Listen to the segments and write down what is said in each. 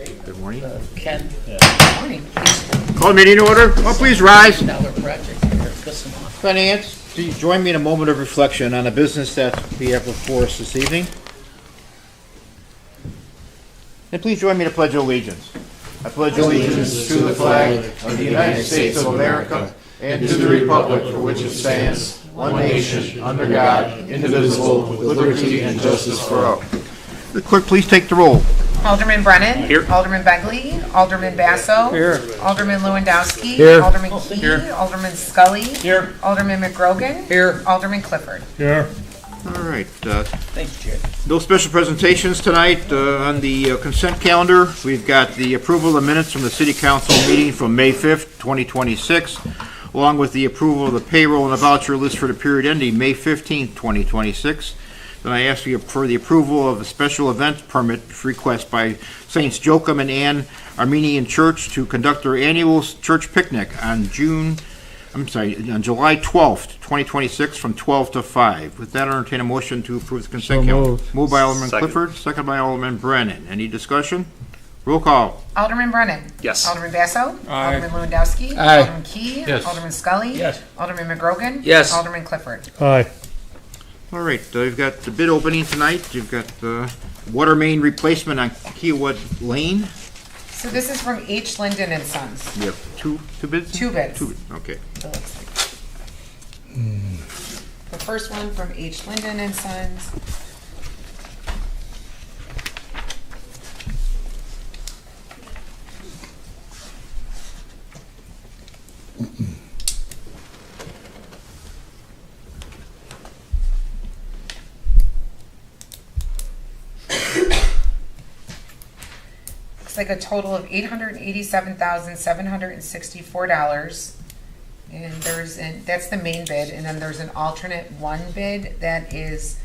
Good morning. Ken. Yeah. Good morning. Call the meeting to order. Oh, please rise. Dollar project here. Listen. Finance, do you join me in a moment of reflection on the business that we have before us this evening? And please join me to pledge allegiance. I pledge allegiance to the flag of the United States of America and to the republic for which it stands, one nation, under God, indivisible, with liberty and justice for all. The clerk, please take the roll. Alderman Brennan. Here. Alderman Begley. Alderman Basso. Here. Alderman Lewandowski. Here. Alderman Key. Here. Alderman Scully. Here. Alderman McGrogan. Here. Alderman Clifford. Here. All right. Thanks, Chair. No special presentations tonight. On the consent calendar, we've got the approval of the minutes from the City Council meeting from May 5th, 2026, along with the approval of the payroll and the voucher list for the period ending May 15th, 2026. Then I ask you for the approval of a special event permit request by Saints Joachim and Ann Armenian Church to conduct their annual church picnic on July 12th, 2026 from 12 to 5. With that, I entertain a motion to approve the consent calendar. Moved by Alderman Clifford, second by Alderman Brennan. Any discussion? Roll call. Alderman Brennan. Yes. Alderman Basso. Aye. Alderman Lewandowski. Aye. Alderman Key. Yes. Alderman Scully. Yes. Alderman McGrogan. Yes. Alderman Clifford. Aye. All right, you've got the bid opening tonight. You've got the water main replacement on Kiowa Lane. So this is from H. Linden and Sons. You have two bids? Two bids. Okay. So let's see. The first one from H. Linden and Sons. Looks like a total of $887,764. And that's the main bid, and then there's an alternate one bid that is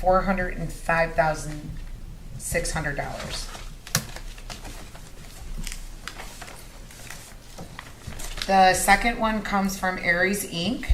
$405,600. The second one comes from Aries Inc.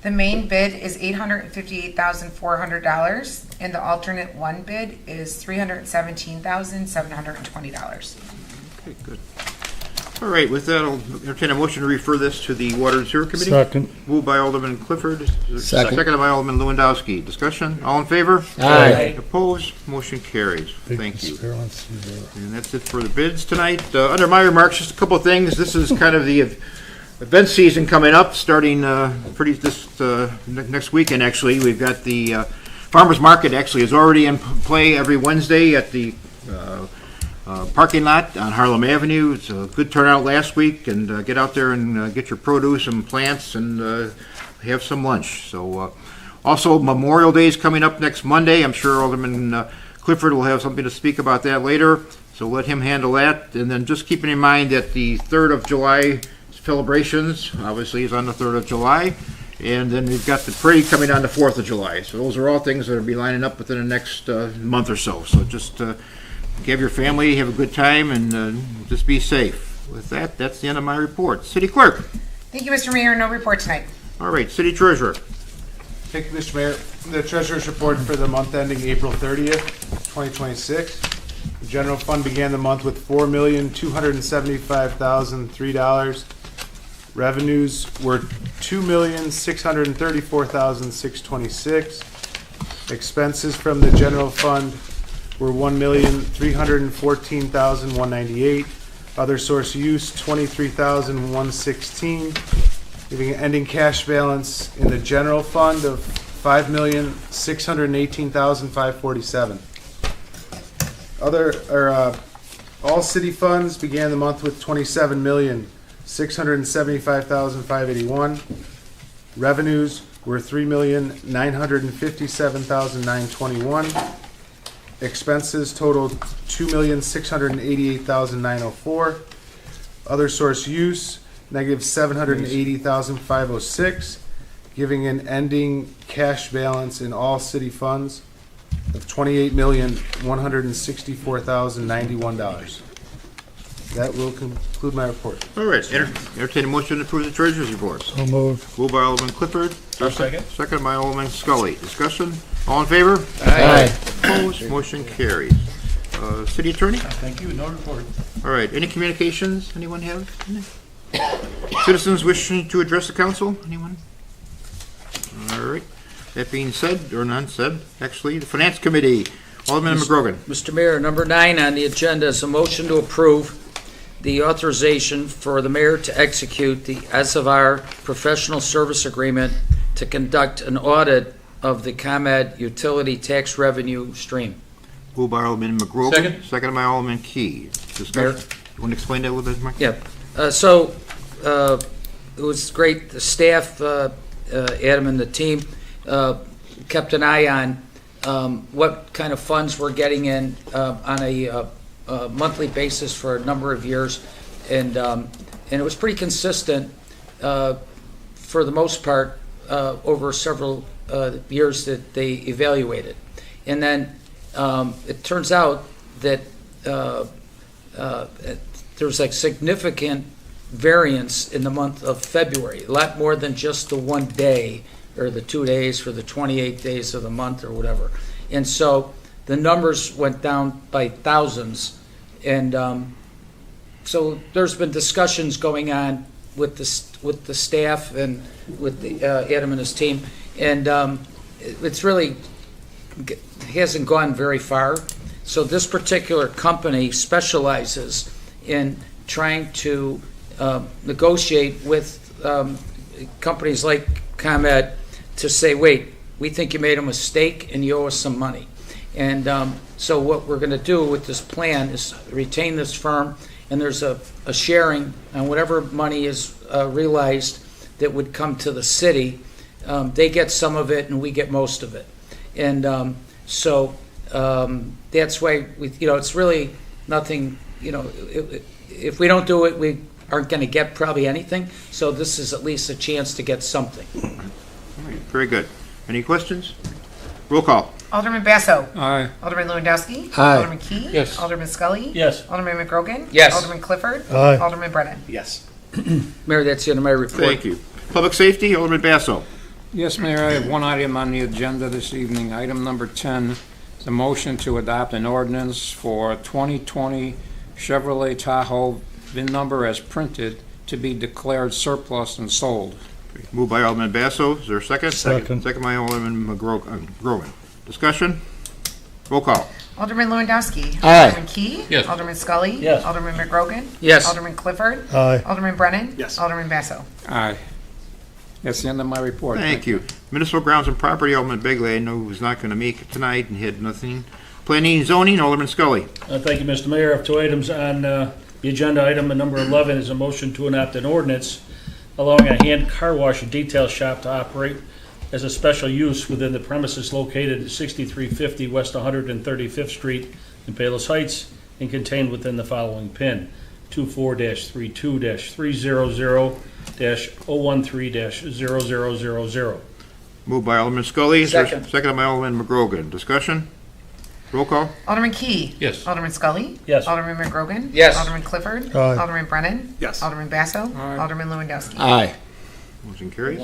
The main bid is $858,400, and the alternate one bid is $317,720. Okay, good. All right, with that, I'll entertain a motion to refer this to the Water and Sewer Committee. Second. Moved by Alderman Clifford. Second. Seconded by Alderman Lewandowski. Discussion? All in favor? Aye. Opposed? Motion carries. Thank you. you. And that's it for the bids tonight. Under my remarks, just a couple of things. This is kind of the event season coming up, starting next weekend, actually. We've got the Farmers Market actually is already in play every Wednesday at the parking lot on Harlem Avenue. It's a good turnout last week, and get out there and get your produce and plants and have some lunch. So also Memorial Day is coming up next Monday. I'm sure Alderman Clifford will have something to speak about that later, so let him handle that. And then just keeping in mind that the 3rd of July celebrations obviously is on the 3rd of July, and then we've got the parade coming on the 4th of July. So those are all things that will be lining up within the next month or so. So just give your family, have a good time, and just be safe. With that, that's the end of my report. City Clerk. Thank you, Mr. Mayor. No report tonight. All right, City Treasurer. Thank you, Mr. Mayor. The Treasurer's report for the month ending April 30th, 2026. The general fund began the month with $4,275,003. Revenues were $2,634,626. Expenses from the general fund were $1,314,198. Other source use, $23,116. Leaving an ending cash balance in the general fund of $5,618,547. All city funds began the month with $27,675,581. Revenues were $3,957,921. Expenses totaled $2,688,904. Other source use, negative $780,506. giving an ending cash balance in all city funds of $28,164,091. That will conclude my report. All right, entertain a motion to approve the treasurer's report. So moved. Moved by Alderman Clifford. Second. Second by Alderman Scully. Discussion? All in favor? Aye. Opposed? Motion carries. City Attorney? Thank you, no report. All right, any communications anyone have? Citizens wishing to address the council? Anyone? All right. That being said, or none said, actually, the Finance Committee, Alderman McGrogan. Mr. Mayor, number 9 on the agenda is a motion to approve the authorization for the mayor to execute the SFR professional service agreement to conduct an audit of the ComEd utility tax revenue stream. Moved by Alderman McGrogan. Second. Second by Alderman Key. Mayor? Discussion? You want to explain that a little bit, Mike? Yeah, it was great. The staff, Adam and the team, kept an eye on what kind of funds we're getting in on a monthly basis for a number of years, and it was pretty consistent for the most part over several years that they evaluated. And then it turns out that there's like significant variance in the month of February, a lot more than just the one day or the 2 days for the 28 days of the month or whatever. And so the numbers went down by thousands. And so there's been discussions going on with the staff and with Adam and his team. And it's really hasn't gone very far. So this particular company specializes in trying to negotiate with companies like ComEd to say, wait, we think you made a mistake and you owe us some money. And so what we're going to do with this plan is retain this firm, and there's a sharing on whatever money is realized that would come to the city. They get some of it and we get most of it. And so that's why, it's really nothing, if we don't do it, we aren't going to get probably anything. So this is at least a chance to get something. All right, very good. Any questions? Roll call. Alderman Basso. Aye. Alderman Lewandowski. Aye. Alderman Key. Yes. Alderman Scully. Yes. Alderman McGrogan. Yes. Alderman Clifford. Aye. Alderman Brennan. Yes. Mayor, that's the end of my report. Thank you. Public Safety, Alderman Basso. Yes, Mayor, I have one item on the agenda this evening. Item number 10 is a motion to adopt an ordinance for 2020 Chevrolet Tahoe VIN number as printed to be declared surplus and sold. Moved by Alderman Basso. Is there a second? Second. Second by Alderman McGrogan. Discussion? Roll call. Alderman Lewandowski. Aye. Alderman Key. Yes. Alderman Scully. Yes. Alderman McGrogan. Yes. Alderman Clifford. Aye. Alderman Brennan. Yes. Alderman Basso. Aye. That's the end of my report. Thank you. Municipal Grounds and Property, Alderman Begley. I know he was not going to make it tonight and had nothing. Planning and Zoning, Alderman Scully. Thank you, Mr. Mayor. I have 2 items on the agenda. Item number 11 is a motion to adopt an ordinance allowing a hand car wash and detail shop to operate as a special use within the premises located at 6350 West 135th Street in Palos Heights and contained within the following PIN: 24-32-300-013-0000. Moved by Alderman Scully. Is there a Second. Second by Alderman McGrogan. Discussion? Roll call. Alderman Key. Yes. Alderman Scully. Yes. Alderman McGrogan. Yes. Alderman Clifford. Aye. Alderman Brennan. Yes. Alderman Basso. Aye. Alderman Lewandowski. Aye. Motion carries.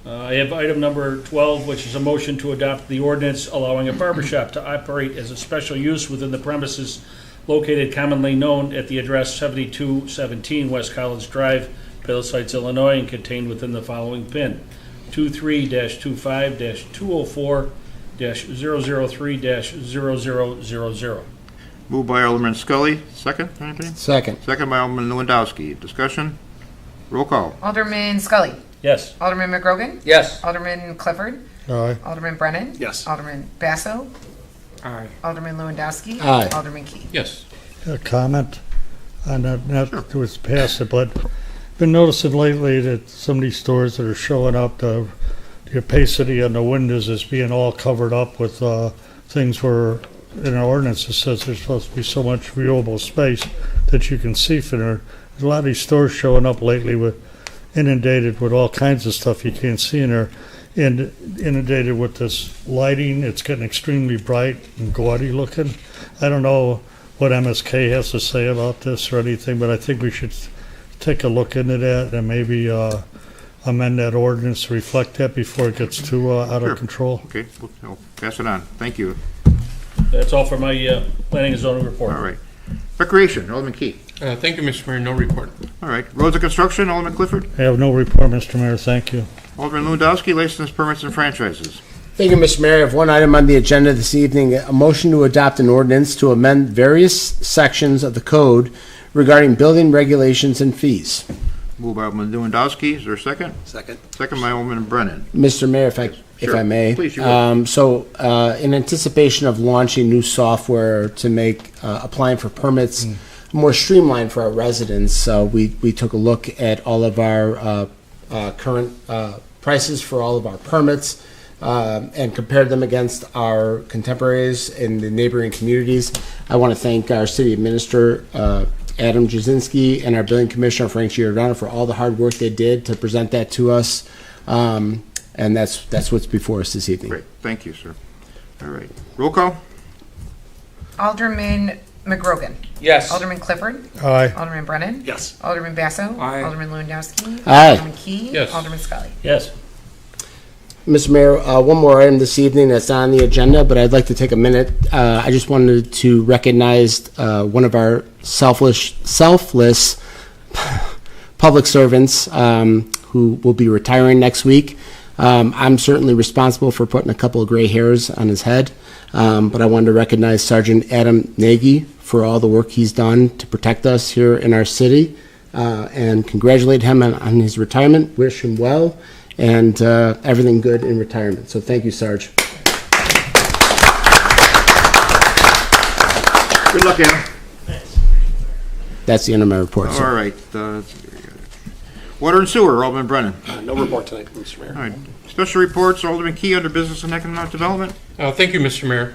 I have item number 12, which is a motion to adopt the ordinance allowing a barber shop to operate as a special use within the premises located commonly known at the address 7217 West College Drive, Palos Heights, Illinois, and contained within the following PIN: 23-25-204-003-0000. Moved by Alderman Scully. Second? Anybody? Second. Second by Alderman Lewandowski. Discussion? Roll call. Alderman Scully. Yes. Alderman McGrogan. Yes. Alderman Clifford. Aye. Alderman Brennan. Yes. Alderman Basso. Aye. Alderman Lewandowski. Aye. Alderman Key. Yes. A comment on that, not to its past, but been noticing lately that some of these stores that are showing up, the opacity on the windows is being all covered up with things where in an ordinance it says there's supposed to be so much viewable space that you can see from there. There's a lot of these stores showing up lately with inundated with all kinds of stuff you can't see in there. inundated with this lighting. It's getting extremely bright and gaudy looking. I don't know what MSK has to say about this or anything, but I think we should take a look into that and maybe amend that ordinance to reflect that before it gets too out Sure. of control. Okay, I'll pass it on. Thank you. That's all for my planning and zoning report. All right. Recreation, Alderman Key. Thank you, Mr. Mayor. No report. All right. Roads and construction, Alderman Clifford. I have no report, Mr. Mayor. Thank you. Alderman Lewandowski, license permits and franchises. Thank you, Mr. Mayor. I have one item on the agenda this evening, a motion to adopt an ordinance to amend various sections of the code regarding building regulations and fees. Moved by Alderman Lewandowski. Is there a second? Second. Second by Alderman Brennan. Mr. Mayor, if I Sure. may. Please, you may. In anticipation of launching new software to make applying for permits more streamlined for our residents, we took a look at all of our current prices for all of our permits and compared them against our contemporaries in the neighboring communities. I want to thank our city administrator, Adam Jasinski, and our building commissioner, Frank Giordano, for all the hard work they did to present that to us. And that's what's before us this evening. Great. Thank you, sir. All right. Roll call. Alderman McGrogan. Yes. Alderman Clifford. Aye. Alderman Brennan. Yes. Alderman Basso. Aye. Alderman Lewandowski. Aye. Alderman Key. Yes. Alderman Scully. Yes. Mr. Mayor, one more item this evening that's not on the agenda, but I'd like to take a minute. I just wanted to recognize one of our selfless public servants who will be retiring next week. I'm certainly responsible for putting a couple of gray hairs on his head, but I wanted to recognize Sergeant Adam Nagy for all the work he's done to protect us here in our city, and congratulate him on his retirement. Wish him well and everything good in retirement. So thank you, Sarge. Good luck, Adam. That's the end of my report, sir. All right. Water and sewer, Alderman Brennan. No report tonight, Mr. Mayor. All right. Special reports, Alderman Key under business and economic development. Thank you, Mr. Mayor.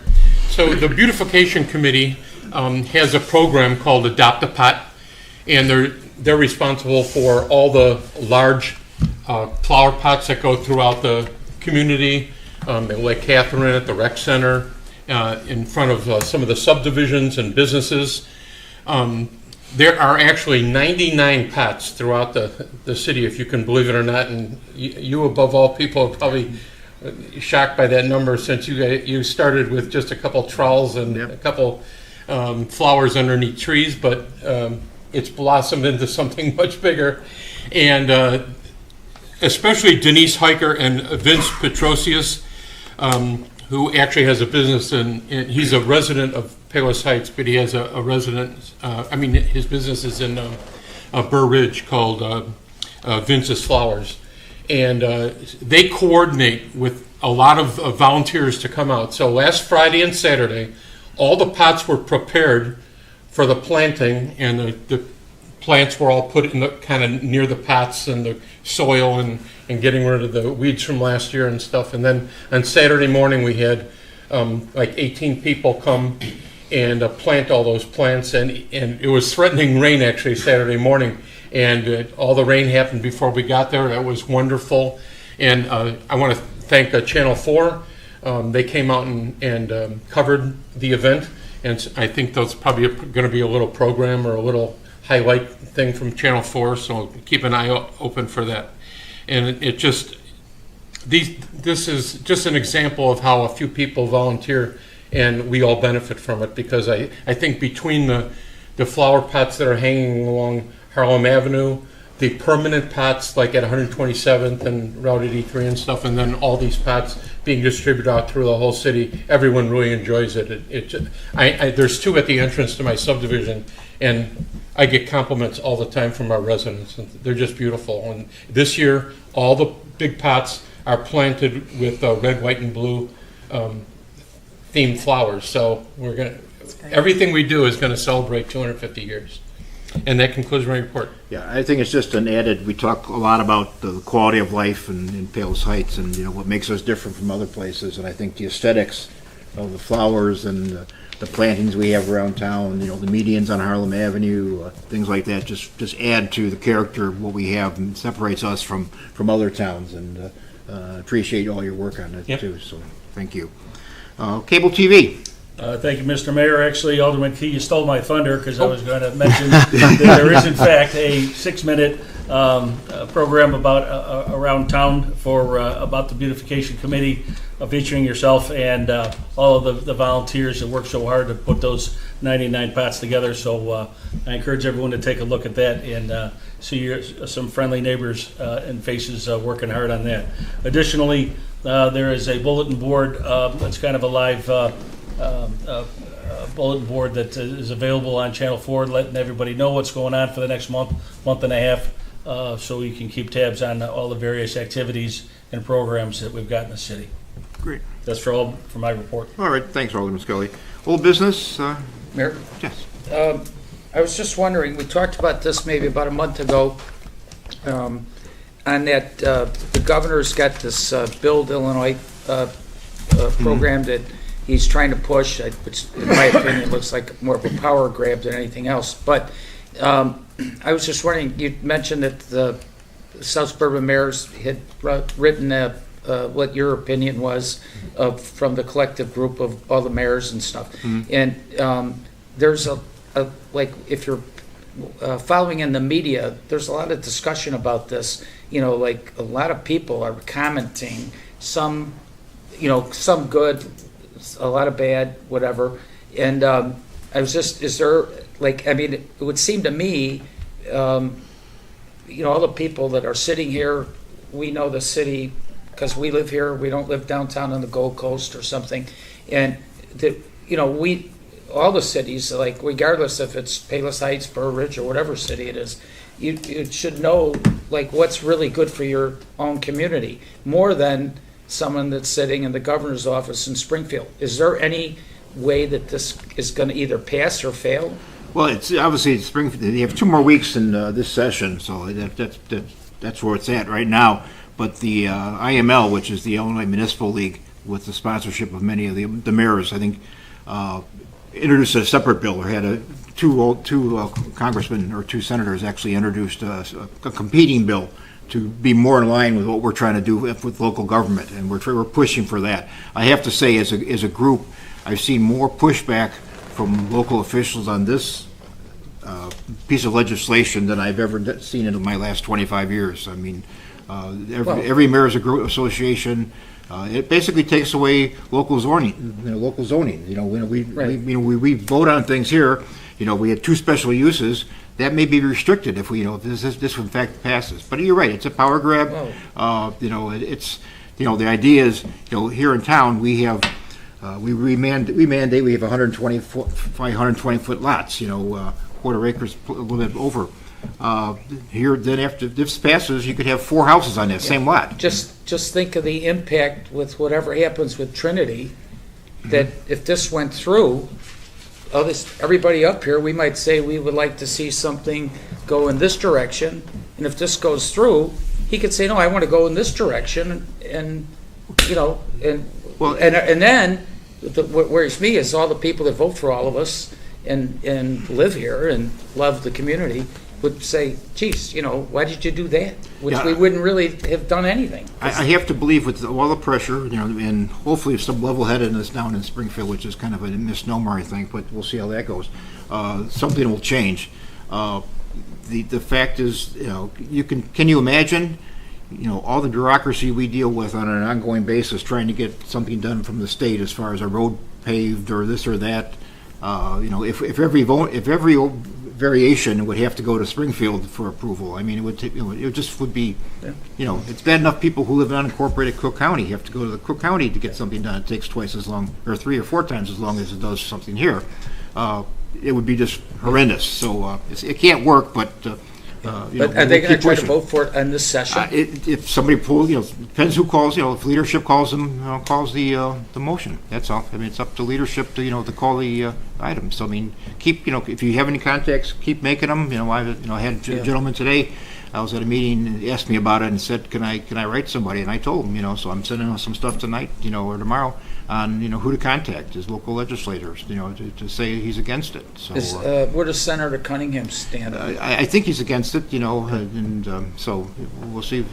So the Beautification Committee has a program called Adopt a Pot, and they're responsible for all the large flower pots that go throughout the community, like Catherine at the rec center, in front of some of the subdivisions and businesses. There are actually 99 pots throughout the city, if you can believe it or not, and you above all people are probably shocked by that number, since you started with just a couple trowels and a couple flowers underneath trees, but it's blossomed into something much bigger. And especially Denise Hiker and Vince Petrosius, who actually has a business, and he's a resident of Palos Heights, but he has a residence, his business is in Burr Ridge called Vince's Flowers. And they coordinate with a lot of volunteers to come out. So last Friday and Saturday, all the pots were prepared for the planting, and the plants were all put in the kind of near the pots and the soil and getting rid of the weeds from last year and stuff. And then on Saturday morning, we had like 18 people come and plant all those plants, and it was threatening rain actually Saturday morning, and all the rain happened before we got there. That was wonderful. And I want to thank Channel 4. They came out and covered the event, and I think that's probably going to be a little program or a little highlight thing from Channel 4, so keep an eye open for that. And this is just an example of how a few people volunteer and we all benefit from it, because I think between the flower pots that are hanging along Harlem Avenue, the permanent pots like at 127th and Route 83 and stuff, and then all these pots being distributed out through the whole city, everyone really enjoys it. There's two at the entrance to my subdivision, and I get compliments all the time from our residents, and they're just beautiful. And this year, all the big pots are planted with red, white, and blue themed flowers. So everything we do is going to celebrate 250 years. And that concludes my report. Yeah, I think it's just an added, we talk a lot about the quality of life in Palos Heights and, what makes us different from other places. And I think the aesthetics of the flowers and the plantings we have around town, the medians on Harlem Avenue, things like that, just add to the character of what we have and separates us from other towns. And appreciate all your work on it Yep. too, so thank you. Cable TV. Thank you, Mr. Mayor. Actually, Alderman Key, you stole my thunder because I was going to mention that there is in fact a 6-minute program about around town for about the beautification committee, featuring yourself and all of the volunteers that work so hard to put those 99 pots together. So I encourage everyone to take a look at that and see some friendly neighbors and faces working hard on that. Additionally, there is a bulletin board. It's kind of a live bulletin board that is available on Channel 4, letting everybody know what's going on for the next month and a half, so you can keep tabs on all the various activities and programs that we've got in the city. Great. That's for my report. All right, thanks, Alderman Scully. Old business, Mayor? yes. I was just wondering, we talked about this maybe about a month ago, on that the governor's got this Build Illinois program that he's trying to push, which in my opinion looks like more of a power grab than anything else. But I was just wondering, you mentioned that the South Suburban mayors had written what your opinion was from the collective group of all the mayors and stuff. And there's a like, if you're following in the media, there's a lot of discussion about this. You know, like a lot of people are commenting, some good, a lot of bad, whatever. And I was just, is there, like, I mean, it would seem to me, all the people that are sitting here, we know the city because we live here. We don't live downtown on the Gold Coast or something. And, all the cities, like, regardless if it's Palos Heights, Burr Ridge, or whatever city it is, you should know, like, what's really good for your own community, more than someone that's sitting in the governor's office in Springfield. Is there any way that this is going to either pass or fail? Well, it's obviously Springfield. You have 2 more weeks in this session, so that's where it's at right now. But the IML, which is the Illinois Municipal League, with the sponsorship of many of the mayors, I think, introduced a separate bill, or had two congressmen or 2 senators actually introduced a competing bill to be more in line with what we're trying to do with local government, and we're pushing for that. I have to say, as a group, I've seen more pushback from local officials on this piece of legislation than I've ever seen in my last 25 years. I mean, every mayor's association. It basically takes away local zoning. We vote on things here. We had 2 special uses that may be restricted if if this in fact passes. But you're right; it's a power grab. It's the idea is here in town we have we mandate we have 120 foot lots. Quarter acres, a little bit over. Here, then after this passes, you could have 4 houses on that same lot. Just think of the impact with whatever happens with Trinity, that if this went through, everybody up here, we might say we would like to see something go in this direction, and if this goes through, he could say, no, I want to go in this direction, and then what worries me is all the people that vote for all of us and live here and love the community would say, geez, why did you do that? Which we wouldn't really have done anything. I have to believe with all the pressure, and hopefully some level-headedness down in Springfield, which is kind of a misnomer, I think, but we'll see how that goes. Something will change. The fact is, can you imagine, all the bureaucracy we deal with on an ongoing basis trying to get something done from the state as far as a road paved or this or that. If every variation would have to go to Springfield for approval, I mean, it would take, it just would be, it's bad enough people who live in unincorporated Cook County have to go to the Cook County to get something done. It takes twice as long, or 3 or 4 times as long as it does something here. It would be just horrendous. So it can't work, but. But are they going to try to vote for it in this session? If somebody pulls, depends who calls. If leadership calls them, calls the motion. That's all. I mean, it's up to leadership to call the item. So I mean, keep if you have any contacts, keep making them. I had a gentleman today I was at a meeting and he asked me about it and said, can I write somebody? And I told him, so I'm sending out some stuff tonight, or tomorrow on, who to contact, his local legislators, to say he's against it. So Where does Senator Cunningham stand? I think he's against it, and so we'll see,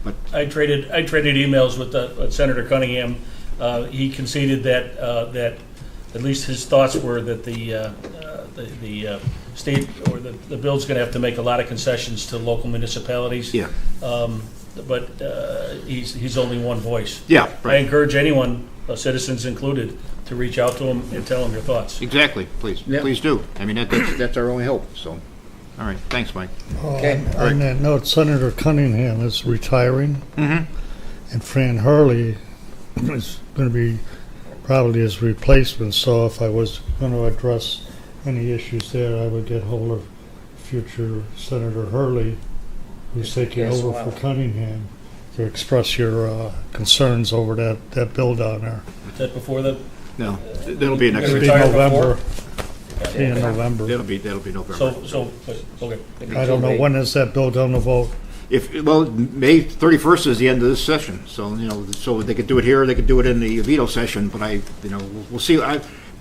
but I traded emails with Senator Cunningham. He conceded that at least his thoughts were that the state or the bill's going to have to make a lot of concessions to local municipalities. Yeah. But he's only one voice. Yeah, I right. encourage anyone, citizens included, to reach out to him and tell him your thoughts. Exactly, please, Yeah. please do. I mean, that's our only hope, so. All right, thanks, Mike. Okay. On that note, Senator Cunningham is retiring, Mm-hmm. and Fran Hurley is going to be probably his replacement. So if I was going to address any issues there, I would get hold of future Senator Hurley, who's taking Yes, over wow. for Cunningham, to express your concerns over that bill down there. Is that before the, No, that'll be next You're It'll week. be retire November. before? Be in November. That'll be November. okay. I don't know, when is that bill going to vote? May 31st is the end of this session, so, so they could do it here, or they could do it in the veto session, but we'll see.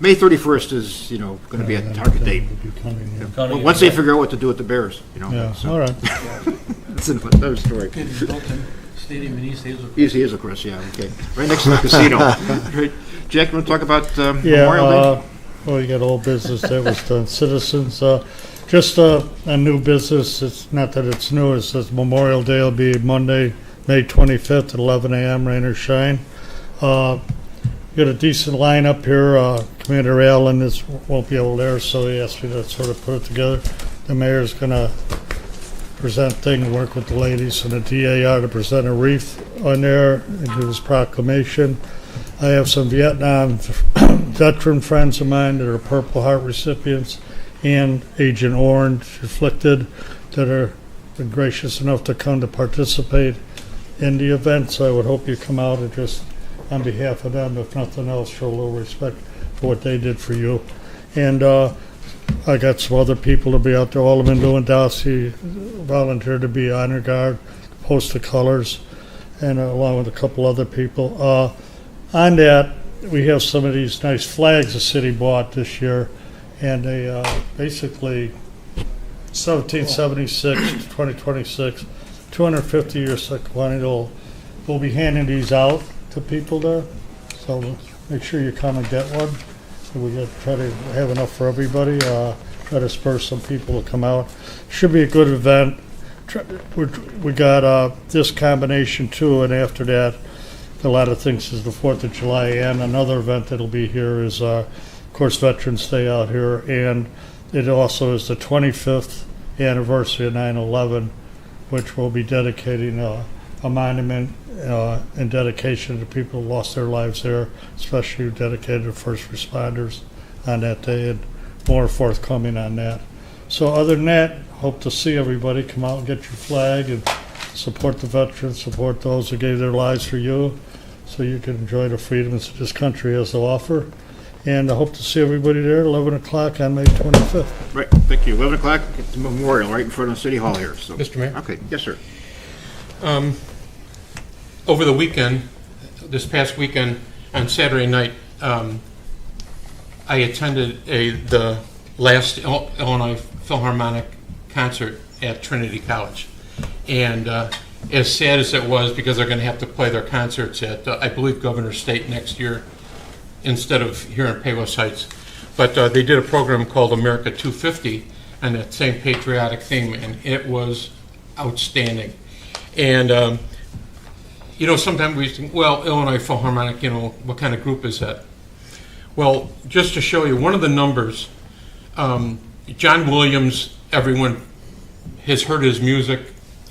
May 31st is, going to be a target date. Cunningham. Once they figure out what to do with the Bears, Yeah, so all right. that's another story. Stadium in East Hazel. Easy as a Chris, yeah, okay. Right next to the casino. Right. Jack, you want to talk about Yeah, Memorial Day? well, you got old business that was done. Citizens, just a new business. It's not that it's new. It says Memorial Day will be Monday, May 25th at 11 a.m., rain or shine. Got a decent lineup here. Commander Allen won't be able there, so he asked me to sort of put it together. The mayor's going to present thing, work with the ladies and the DAR to present a wreath on there and do his proclamation. I have some Vietnam veteran friends of mine that are Purple Heart recipients and Agent Orange afflicted that are been gracious enough to come to participate in the event. So I would hope you come out and just, on behalf of them, if nothing else, show a little respect for what they did for you. And I got some other people to be out there. Alderman Lewandowski volunteered to be honor guard, post the colors, and along with a couple other people. On that, we have some of these nice flags the city bought this year, and they basically 1776 to 2026, 250-year sequennial. We'll be handing these out to people there, so make sure you come and get one. We got try to have enough for everybody. Try to spur some people to come out. Should be a good event. We got this combination too, and after that, a lot of things is the 4th of July, and another event that'll be here is, of course, Veterans Day out here, and it also is the 25th anniversary of 9/11, which will be dedicating a monument in dedication to people who lost their lives there, especially dedicated to first responders on that day, and more forthcoming on that. So other than that, hope to see everybody come out and get your flag and support the veterans, support those who gave their lives for you, so you can enjoy the freedoms that this country has to offer. And I hope to see everybody there at 11 o'clock on May 25th. Right, thank you. 11 o'clock at the memorial, right in front of City Hall here, so. Mr. Mayor? Okay, yes, sir. Over the weekend, this past weekend, on Saturday night, I attended the last Illinois Philharmonic concert at Trinity College. And as sad as it was, because they're going to have to play their concerts at, I believe, Governor's State next year instead of here in Palos Heights. But they did a program called America 250 on that same patriotic theme, and it was outstanding. And sometimes we think, well, Illinois Philharmonic, what kind of group is that? Well, just to show you, one of the numbers, John Williams, everyone has heard his music.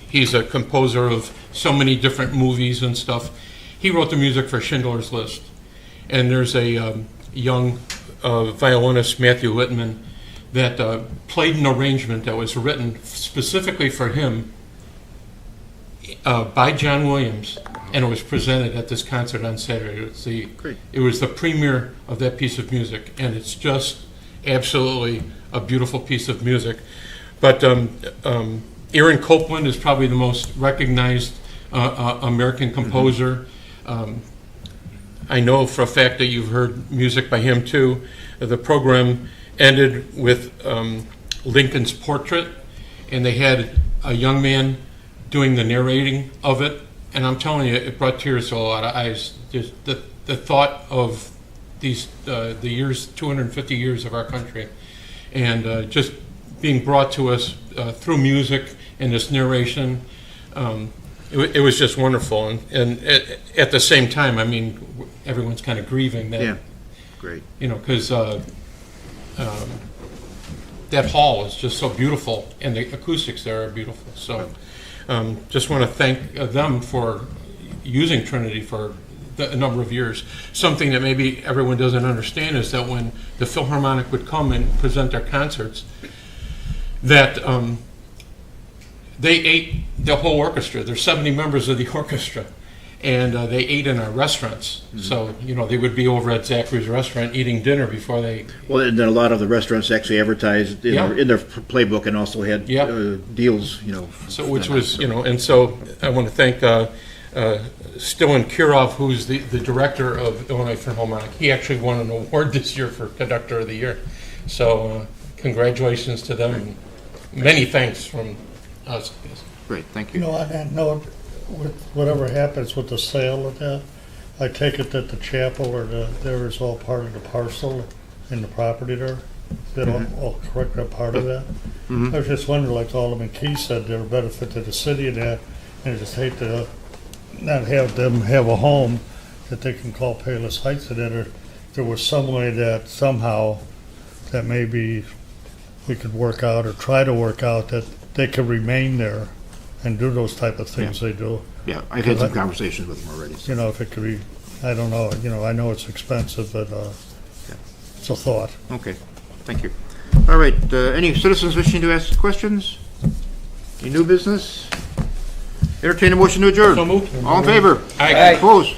He's a composer of so many different movies and stuff. He wrote the music for Schindler's List. And there's a young violinist, Matthew Whitman, that played an arrangement that was written specifically for him by John Williams, and it was presented at this concert on Saturday. It was the premiere of that piece of music, and it's just absolutely a beautiful piece of music. But Aaron Copland is probably the most recognized American composer. I know for a fact that you've heard music by him too. The program ended with Lincoln's portrait, and they had a young man doing the narrating of it. And I'm telling you, it brought tears to a lot of eyes. Just the thought of these the years, 250 years of our country, and just being brought to us through music and this narration. It was just wonderful, and at the same time, I mean, everyone's kind of grieving that. Yeah, great. You know, because that hall is just so beautiful, and the acoustics there are beautiful. So, just want to thank them for using Trinity for a number of years. Something that maybe everyone doesn't understand is that when the Philharmonic would come and present their concerts, that they ate the whole orchestra. There's 70 members of the orchestra, and they ate in our restaurants. Mm-hmm. So, you know, they would be over at Zachary's restaurant eating dinner before they... Well, and then a lot of the restaurants actually advertised in, Yeah. in their playbook and also had Yeah. deals, you know. So, which was, you know, and so I want to thank Stillen Kirov, who's the director of Illinois Philharmonic. He actually won an award this year for Conductor of the Year. So, congratulations to them, and many thanks from us. Great, thank You you. know, on that note, with whatever happens with the sale of that, I take it that the chapel or there is all part of the parcel in the property there? That all correct, a part of that? I was just wondering, like Alderman Key said, there are benefit to the city of that, and I just hate to not have them have a home that they can call Palos Heights in it, or there was some way that somehow that maybe we could work out or try to work out that they could remain there and do those type of things they do. Yeah, I've had some conversations with them already. So. You know, if it could be, I don't know, you know, I know it's expensive, but it's a thought. Okay, thank you. All right, any citizens wishing to ask questions? Any new business? Entertain a motion to adjourn. So moved. All in favor? Aye. Opposed?